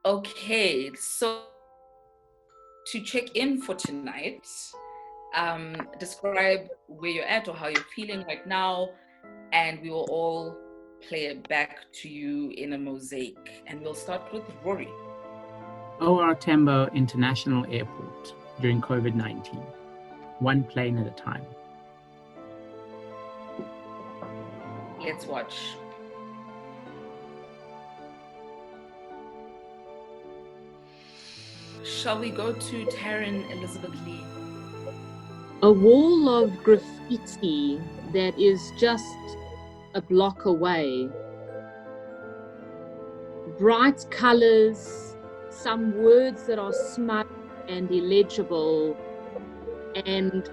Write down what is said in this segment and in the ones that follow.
Okay, so to check in for tonight, describe where you're at or how you're feeling right now, and we will all play it back to you in a mosaic. And we'll start with Rory. OR Tambo International Airport during COVID-19. One plane at a time. Let's watch. Shall we go to Taryn Elizabeth Lee? A wall of graffiti that is just a block away. Bright colors, some words that are smudged and illegible, and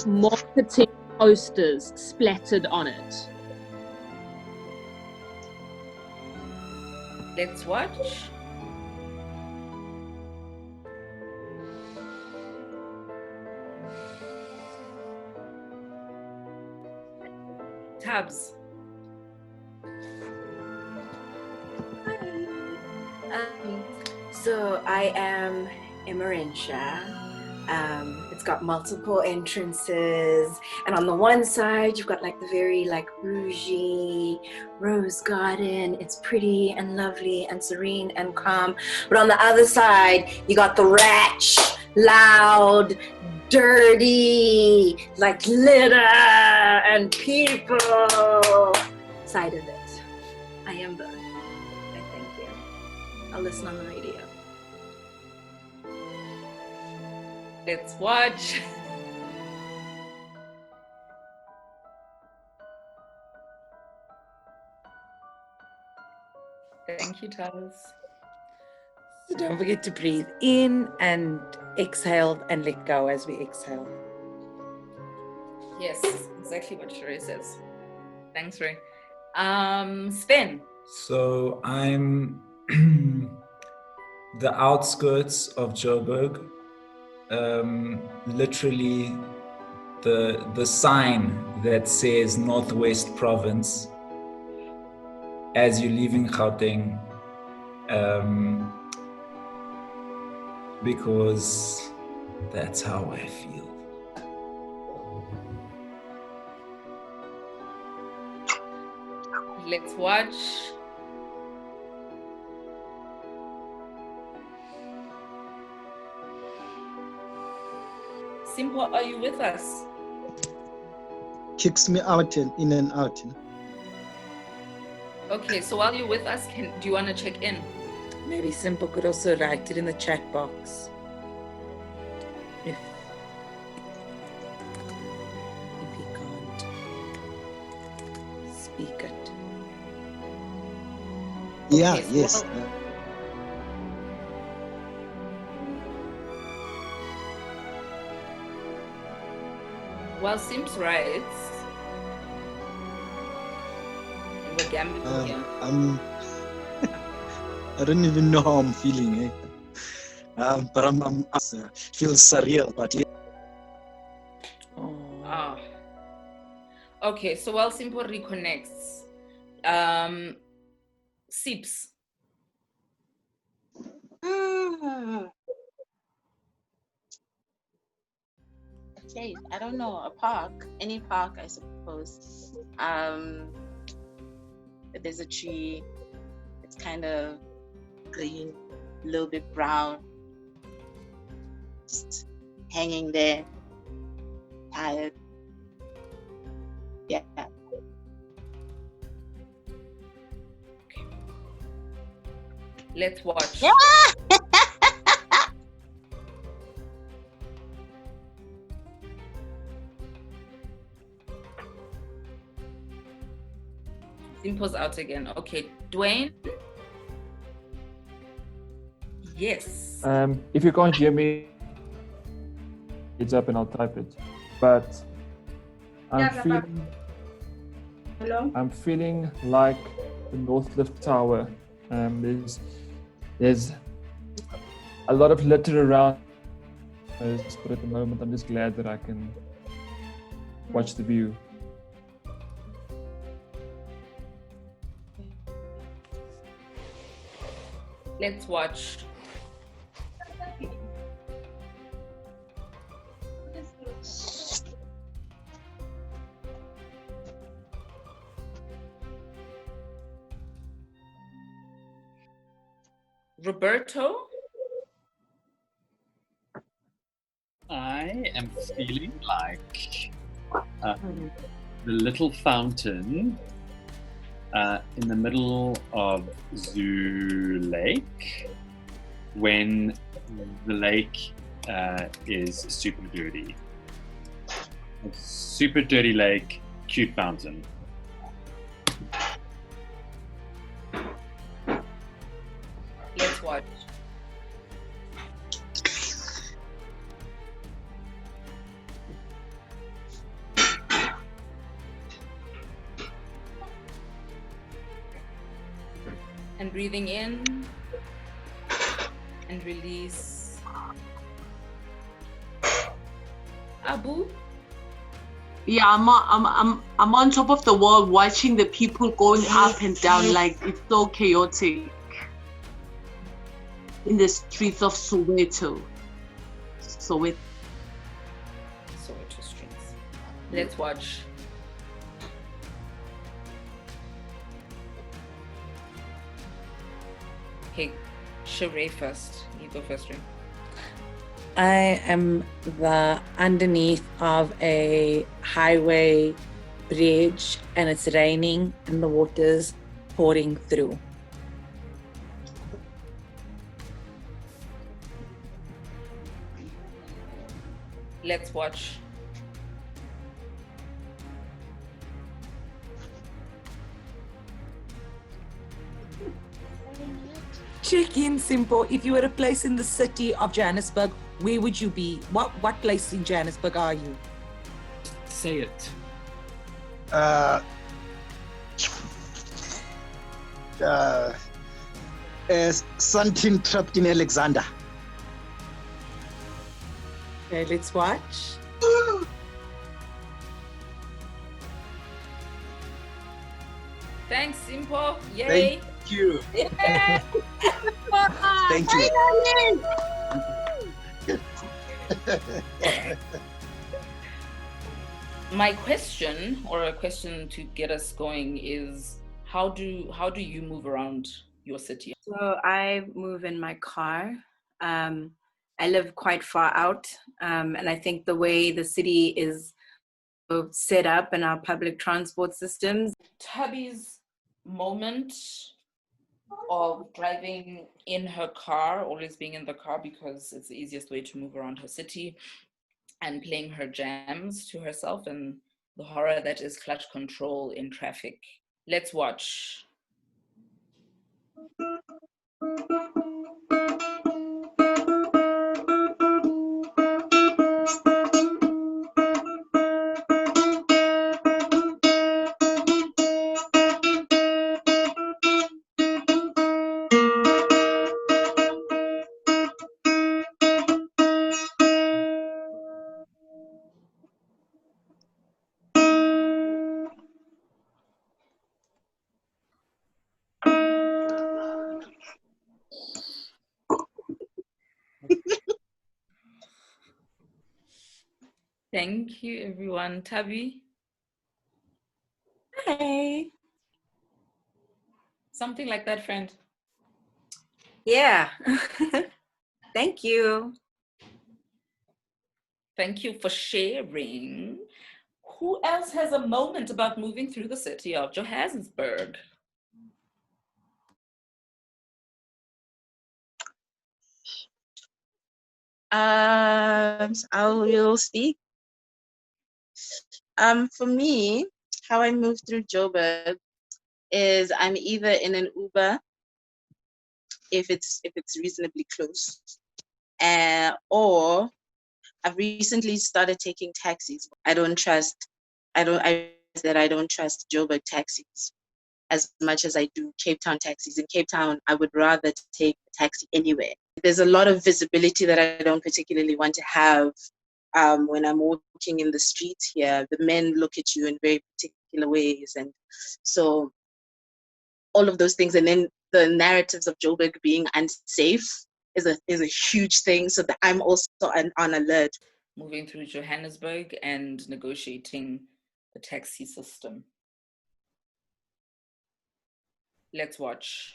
marketing posters splattered on it. Let's watch. Tabs. So I am Emerentia. It's got multiple entrances, and on the one side you've got like the very like bougie rose garden. It's pretty and lovely and serene and calm. But on the other side you got the ratch, loud, dirty, like litter and people side of it. I am the I thank you. I'll listen on the radio. Let's watch. Thank you, Tabs. So don't forget to breathe in and exhale and let go as we exhale. Yes, exactly what Sheree says. Thanks, Ray. Sven. So I'm the outskirts of Joburg. Literally the sign that says Northwest Province as you're leaving Gauteng, because that's how I feel. Let's watch. Simple, are you with us? Kicks me out and in and out. Okay, so while you're with us, do you want to check in? Maybe Simple could also write it in the chat box. If he can't speak it. Yeah, Okay, so yes. While Sims writes, and we're gambling here. I don't even know how I'm feeling. But I'm feels surreal. But yeah. Ah. Okay, so while Simple reconnects, Sips. Okay, I don't know, a park, any park, I suppose. There's a tree, it's kind of green, a little bit brown, just hanging there, tired. Yeah. Let's watch. Yeah! Simple's out again. Okay, Dwayne. Yes. If you can't hear me, it's up and I'll type it. But I'm feeling like the Northlift Tower. There's a lot of litter around, but at the moment I'm just glad that I can watch the view. Let's watch. Roberto? I am feeling like the little fountain in the middle of Zoo Lake when the lake is super dirty. A super dirty lake, cute fountain. Let's watch. And breathing in and release. Abu? Yeah, I'm on top of the wall watching the people going up and down like it's so chaotic in the streets of Soweto. Soweto streets. Let's watch. Okay, Sheree first. You go first, Ray. I am the underneath of a highway bridge and it's raining and the water's pouring through. Let's watch. Check in, Simple. If you were a place in the city of Johannesburg, where would you be? What place in Johannesburg are you? Say it. Something trapped in Alexander. Okay, let's watch. Thanks, Simpo. Yay. Thank you. Yeah. Thank you. My question, or a question to get us going, is how do you move around your city? So I move in my car. I live quite far out, and I think the way the city is set up and our public transport systems. Tubby's moment of driving in her car, always being in the car because it's the easiest way to move around her city, and playing her jams to herself, and the horror that is clutch control in traffic. Let's watch. Thank you, everyone. Tabby? Hey. Something like that, friend. Yeah. Thank you. Thank you for sharing. Who else has a moment about moving through the city of Johannesburg? I will speak. For me, how I move through Joburg is I'm either in an Uber if it's reasonably close, or I've recently started taking taxis. I don't trust Joburg taxis as much as I do Cape Town taxis. In Cape Town, I would rather take a taxi anywhere. There's a lot of visibility that I don't particularly want to have when I'm walking in the streets here. The men look at you in very particular ways, and so all of those things. And then the narratives of Joburg being unsafe is a huge thing. So that I'm also on alert. Moving through Johannesburg and negotiating the taxi system. Let's watch.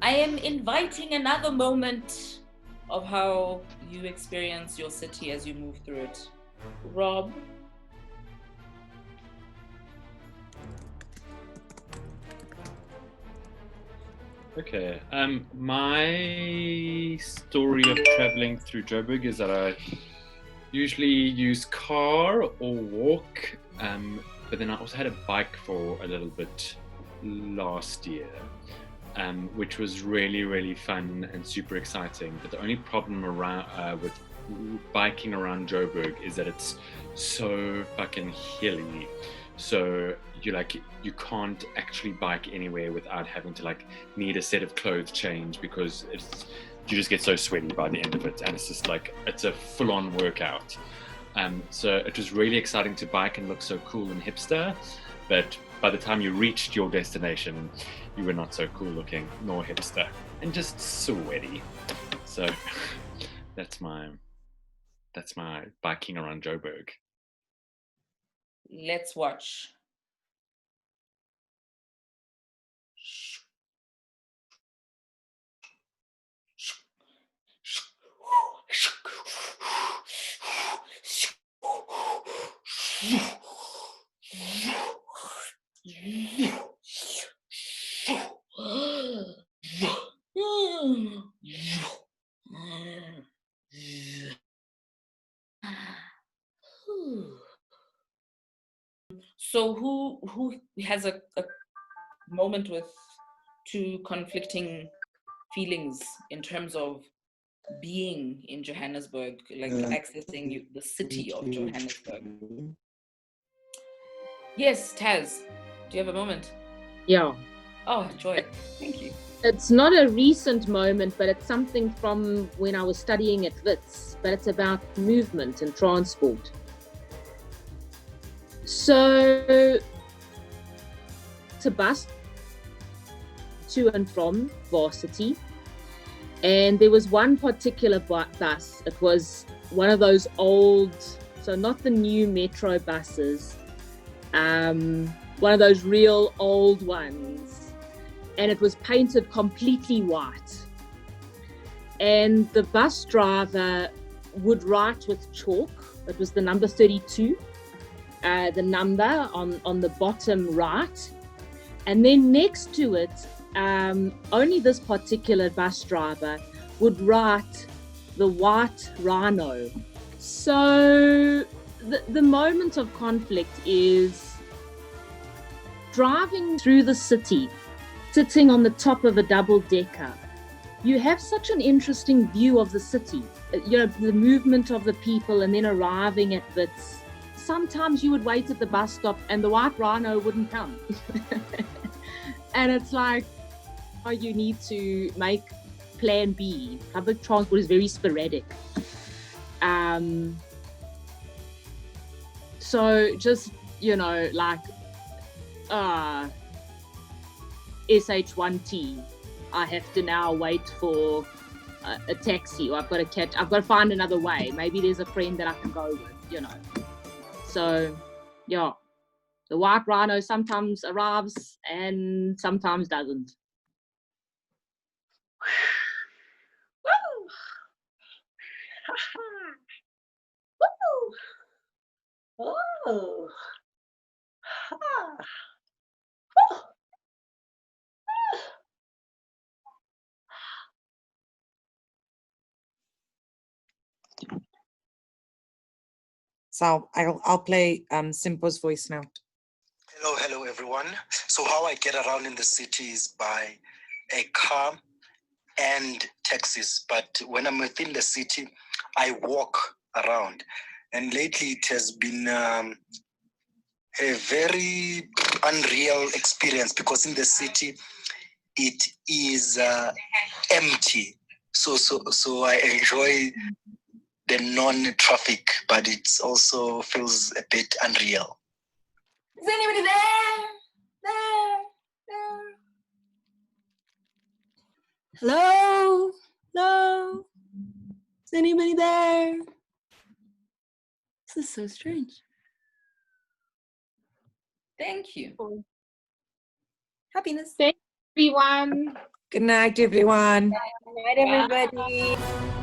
I am inviting another moment of how you experience your city as you move through it. Rob. Okay. My story of traveling through Joburg is that I usually use car or walk, but then I also had a bike for a little bit last year, which was really, really fun and super exciting. But the only problem around with biking around Joburg is that it's so fucking hilly. So you can't actually bike anywhere without having to need a set of clothes change, because you just get so sweaty by the end of it, and it's just it's a full-on workout. So it was really exciting to bike and look so cool and hipster, but by the time you reached your destination, you were not so cool looking nor hipster and just sweaty. So that's my biking around Joburg. Let's watch. So who has a moment with two conflicting feelings in terms of being in Johannesburg, accessing the city of Johannesburg? Yes, Taz, do you have a moment? Yeah. Oh, joy. Thank you. It's not a recent moment, but it's something from when I was studying at Wits, but it's about movement and transport. So it's a bus to and from varsity, and there was one particular bus. It was one of those old, so not the new metro buses, one of those real old ones, and it was painted completely white. And the bus driver would write with chalk. It was the number 32, the number on the bottom right. And then next to it, only this particular bus driver would write the white rhino. So the moment of conflict is driving through the city, sitting on the top of a double-decker. You have such an interesting view of the city, the movement of the people, and then arriving at Wits. Sometimes you would wait at the bus stop and the white rhino wouldn't come. And it's you need to make plan B. Public transport is very sporadic. So just, SH1T, I have to now wait for a taxi, or I've got to find another way. Maybe there's a friend that I can go with, So, yeah, the white rhino sometimes arrives and sometimes doesn't. Oh. So I'll play Simpo's voice note. Hello everyone. So how I get around in the city is by a car and taxis. But when I'm within the city, I walk around. And lately it has been a very unreal experience because in the city it is empty. So I enjoy the non-traffic, but it also feels a bit unreal. Is anybody there? There. Hello? Hello? Is anybody there? This is so strange. Thank you. Happiness. Thanks, everyone. Good night, everyone. Good night, everybody.